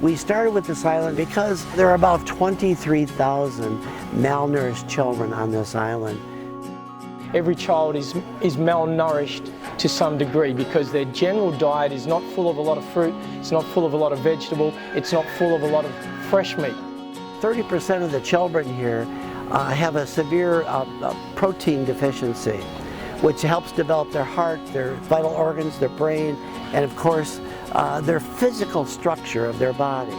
We started with this island because there are about 23,000 malnourished children on this island. Every child is malnourished to some degree because their general diet is not full of a lot of fruit, it's not full of a lot of vegetable, it's not full of a lot of fresh meat. 30% of the children here have a severe protein deficiency, which helps develop their heart, their vital organs, their brain, and of course, their physical structure of their body.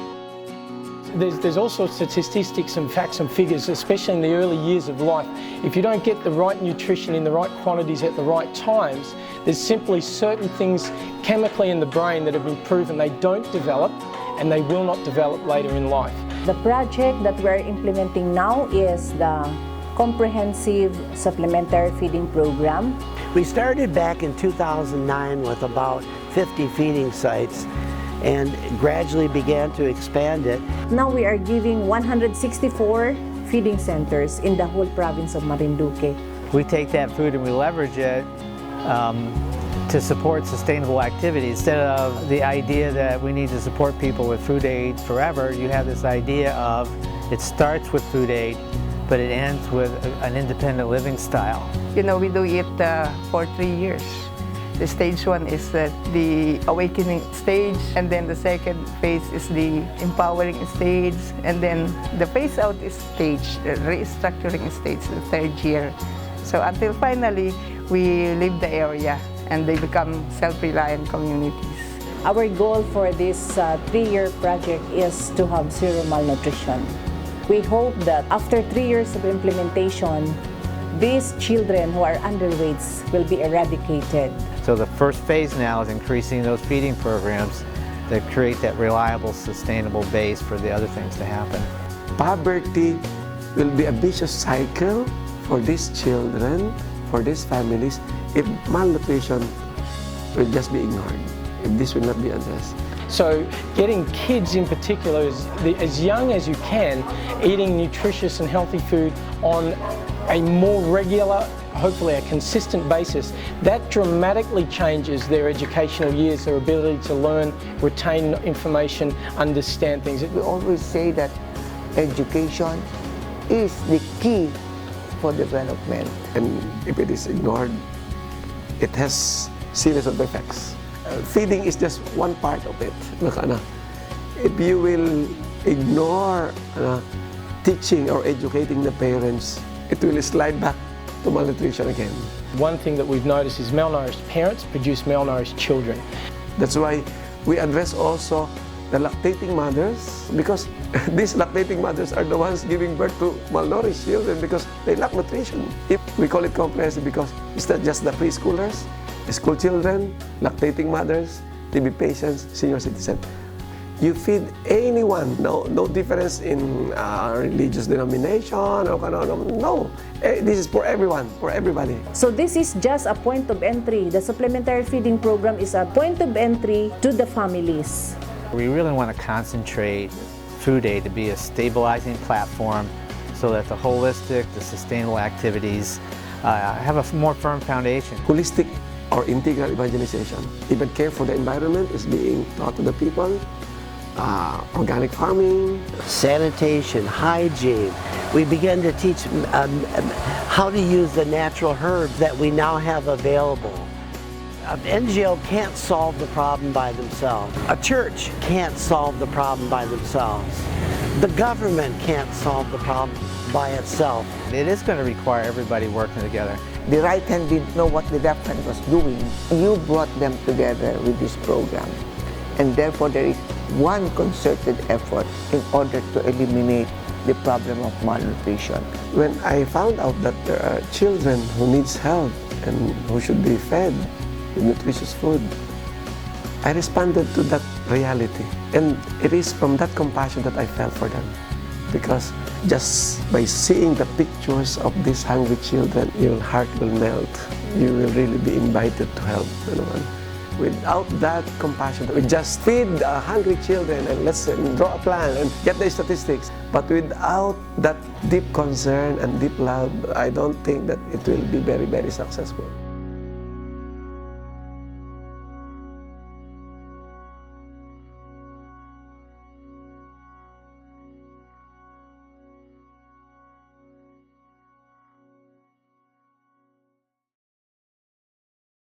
There's also statistics and facts and figures, especially in the early years of life. If you don't get the right nutrition in the right quantities at the right times, there's simply certain things chemically in the brain that have been proven they don't develop and they will not develop later in life. The project that we're implementing now is the Comprehensive Supplementary Feeding Program. We started back in 2009 with about 50 feeding sites and gradually began to expand it. Now we are giving 164 feeding centers in the whole province of Marinduque. We take that food and we leverage it to support sustainable activity. Instead of the idea that we need to support people with food aid forever, you have this idea of it starts with food aid, but it ends with an independent living style. You know, we do it for 3 years. The stage 1 is the awakening stage, and then the second phase is the empowering stage, and then the phase out stage, the restructuring stage, the 3rd year. So until finally we leave the area and they become self-reliant communities. Our goal for this 3-year project is to have zero malnutrition. We hope that after 3 years of implementation, these children who are underweight will be eradicated. So the first phase now is increasing those feeding programs that create that reliable, sustainable base for the other things to happen. Poverty will be a vicious cycle for these children, for these families, if malnutrition will just be ignored, if this will not be addressed. So getting kids in particular, as young as you can, eating nutritious and healthy food on a more regular, hopefully a consistent basis, that dramatically changes their educational years, their ability to learn, retain information, understand things. We always say that education is the key for development. And if it is ignored, it has series of effects. Feeding is just one part of it. If you will ignore teaching or educating the parents, it will slide back to malnutrition again. One thing that we've noticed is malnourished parents produce malnourished children. That's why we address also the lactating mothers, because these lactating mothers are the ones giving birth to malnourished children because they lack nutrition. If we call it comprehensive because it's not just the preschoolers, the school children, lactating mothers, TB patients, senior citizens. You feed anyone, no difference in religious denomination or no. This is for everyone, for everybody. So this is just a point of entry. The supplementary feeding program is a point of entry to the families. We really want to concentrate food aid to be a stabilizing platform so that the holistic, the sustainable activities have a more firm foundation. Holistic or integral evangelization. Even care for the environment is being taught to the people. Organic farming, sanitation, hygiene. We began to teach how to use the natural herbs that we now have available. An NGO can't solve the problem by themselves. A church can't solve the problem by themselves. The government can't solve the problem by itself. It is going to require everybody working together. The right hand didn't know what the left hand was doing. You brought them together with this program. And therefore there is one concerted effort in order to eliminate the problem of malnutrition. When I found out that there are children who needs help and who should be fed with nutritious food, I responded to that reality. And it is from that compassion that I felt for them. Because just by seeing the pictures of these hungry children, your heart will melt. You will really be invited to help anyone. Without that compassion, we just feed hungry children and let's draw a plan and get the statistics. But without that deep concern and deep love, I don't think that it will be very, very successful.